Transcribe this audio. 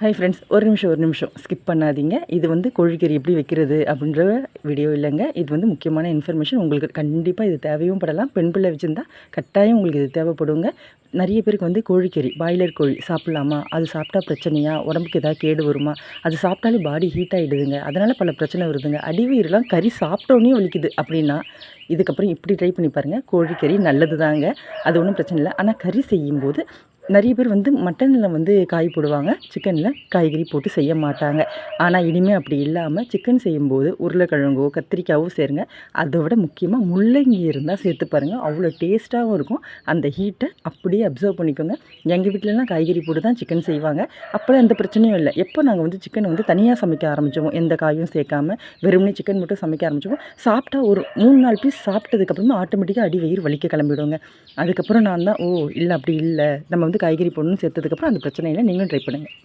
Hi friends, ஒரு நிமிஷம் skip பண்ணாதீங்க. இது வந்து கோழிக்கறி எப்படி வைக்கிறது அப்படின்ற வீடியோ இல்லைங்க. இது வந்து முக்கியமான இன்ஃபர்மேஷன். உங்களுக்கு கண்டிப்பாக இது தேவையும் படலாம். பெண் பிள்ளை வச்சுருந்தா கட்டாயம் உங்களுக்கு இது தேவைப்படுங்க. நிறைய பேருக்கு வந்து கோழிக்கறி, பாய்லர் கோழி சாப்பிட்லாமா, அது சாப்பிட்டா பிரச்சனையா, உடம்புக்கு ஏதாவது கேடு வருமா, அது சாப்பிட்டாலே பாடி ஹீட் ஆகிடுதுங்க, அதனால் பல பிரச்சனை வருதுங்க, அடிவயிறுலாம் கறி சாப்பிட்டோன்னே வலிக்குது அப்படின்னா இதுக்கப்புறம் இப்படி ட்ரை பண்ணி பாருங்கள். கோழிக்கறி நல்லது தாங்க, அது ஒன்றும் பிரச்சனை இல்லை. ஆனால் கறி செய்யும்போது நிறைய பேர் வந்து மட்டனில் வந்து காய் போடுவாங்க, சிக்கனில் காய்கறி போட்டு செய்ய மாட்டாங்க. ஆனால் இனிமேல் அப்படி இல்லாமல் சிக்கன் செய்யும்போது உருளைக்கிழங்கோ கத்திரிக்காவோ சேருங்க. அதை விட முக்கியமாக முள்ளங்கி இருந்தால் சேர்த்து பாருங்கள், அவ்வளோ டேஸ்ட்டாகவும் இருக்கும். அந்த ஹீட்டை அப்படியே அப்சர்வ் பண்ணிக்கோங்க. எங்கள் வீட்டிலலாம் காய்கறி போட்டு தான் சிக்கன் செய்வாங்க. அப்போலாம் எந்த பிரச்சனையும் இல்லை. எப்போ நாங்கள் வந்து சிக்கனை வந்து தனியாக சமைக்க ஆரம்பித்தோம், எந்த காயும் சேர்க்காம வெறுமனே சிக்கன் மட்டும் சமைக்க ஆரம்பித்தோம், சாப்பிட்டா ஒரு 3-4 பீஸ் சாப்பிட்டதுக்கப்புறமா ஆட்டோமேட்டிக்காக அடி வயிறு வலிக்க கிளம்பிடுவோங்க. அதுக்கப்புறம் நான் தான் இல்லை அப்படி இல்லை, நம்ம வந்து காய்கறி போடணும்னு சேர்த்ததுக்கப்புறம் அந்த பிரச்சனை இல்லை. நீங்களும் ட்ரை பண்ணுங்கள்.